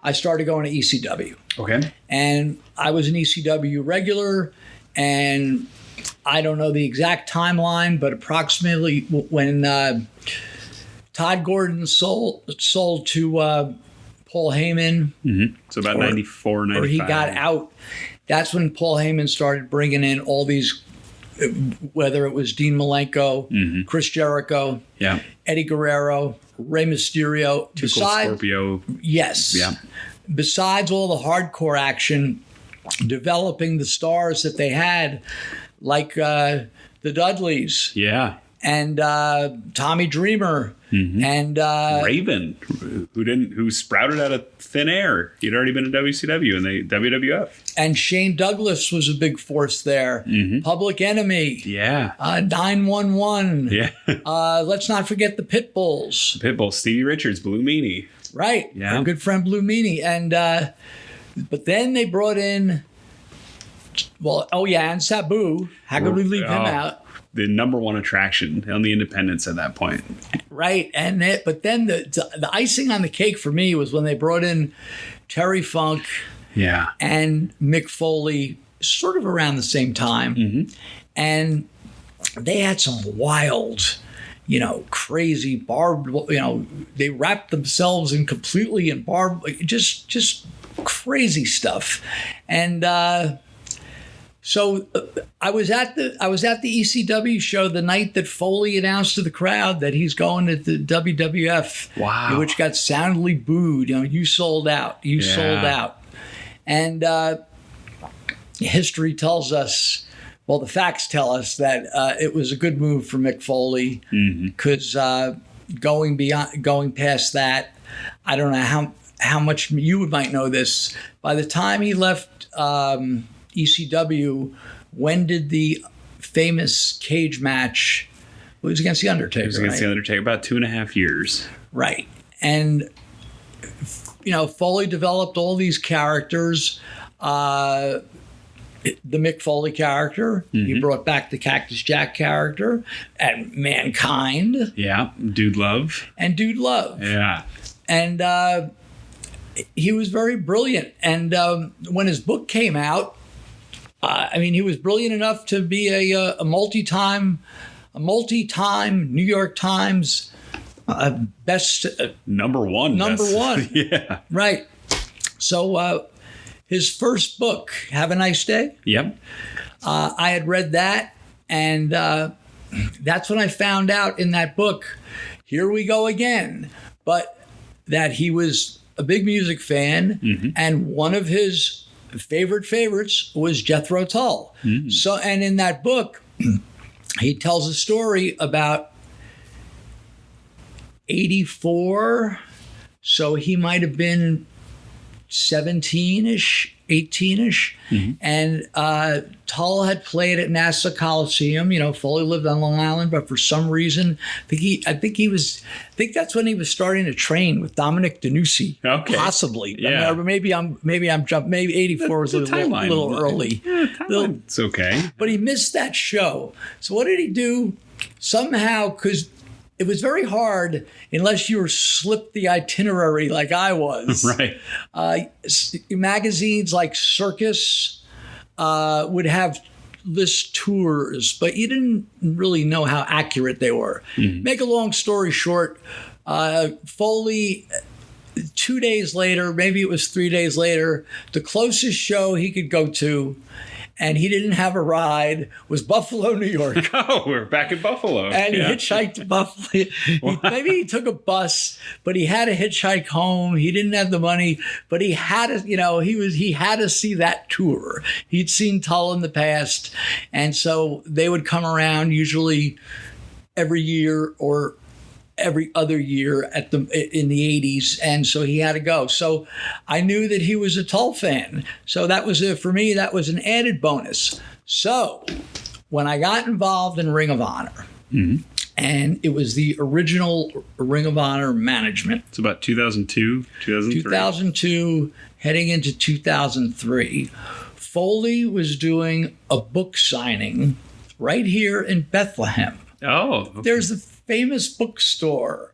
I started going to ECW. Okay. And I was an ECW regular, and I don't know the exact timeline, but approximately when Todd Gordon sold to Paul Heyman. Mm-hmm. So about 94, 95. Or he got out. That's when Paul Heyman started bringing in all these, whether it was Dean Malenko, Chris Jericho, Eddie Guerrero, Rey Mysterio. Scorpio. Yes. Yeah. Besides all the hardcore action, developing the stars that they had, like the Dudleys. Yeah. And Tommy Dreamer. And Raven, who sprouted out of thin air. He'd already been in WCW and the WWF. And Shane Douglas was a big force there. Public Enemy. Yeah. 911. Yeah. Let's not forget the Pitbulls. Pitbull, Stevie Richards, Blue Meanie. Right. Yeah. Our good friend Blue Meanie. And but then they brought in, and Sabu. How could we leave him out? The number one attraction on the independents at that point. Right. But then the icing on the cake for me was when they brought in Terry Funk and Mick Foley sort of around the same time. And they had some wild, crazy barbed, they wrapped themselves in completely in barbed, just crazy stuff. And so I was at the ECW show the night that Foley announced to the crowd that he's going to the WWF. Wow. Which got soundly booed. You sold out. You sold out. And history tells us, the facts tell us that it was a good move for Mick Foley because going past that, I don't know how much you might know this. By the time he left ECW, when did the famous cage match? It was against The Undertaker. It was against The Undertaker, about 2.5 years. Right. And, Foley developed all these characters. The Mick Foley character. He brought back the Cactus Jack character and Mankind. Yeah. Dude Love. Yeah. And he was very brilliant. And when his book came out, he was brilliant enough to be a multi-time New York Times best number one. Yeah. Right. So his first book, Have a Nice Day. Yep. I had read that, and that's when I found out in that book, here we go again, but that he was a big music fan, and one of his favorites was Jethro Tull. So, and in that book, he tells a story about 84. So he might have been 17-ish, 18-ish. And Tull had played at Nassau Coliseum. Foley lived on Long Island, but for some reason, I think that's when he was starting to train with Dominic DeNucci. Okay. Possibly. Yeah. Maybe I'm jumping. Maybe 84 was a little early. Yeah, it's okay. But he missed that show. So what did he do? Somehow, because it was very hard unless you were slipped the itinerary like I was. Right. Magazines like Circus would have list tours, but you didn't really know how accurate they were. Make a long story short, Foley, 2 days later, maybe it was 3 days later, the closest show he could go to, and he didn't have a ride, was Buffalo, New York. Oh, we're back in Buffalo. And he hitchhiked to Buffalo. Maybe he took a bus, but he had to hitchhike home. He didn't have the money, but he had to, he had to see that tour. He'd seen Tull in the past. And so they would come around usually every year or every other year in the 80s, and so he had to go. So I knew that he was a Tull fan. So that was for me, that was an added bonus. So when I got involved in Ring of Honor, and it was the original Ring of Honor management. It's about 2002, 2003. 2002, heading into 2003. Foley was doing a book signing right here in Bethlehem. Oh. Okay. There's a famous bookstore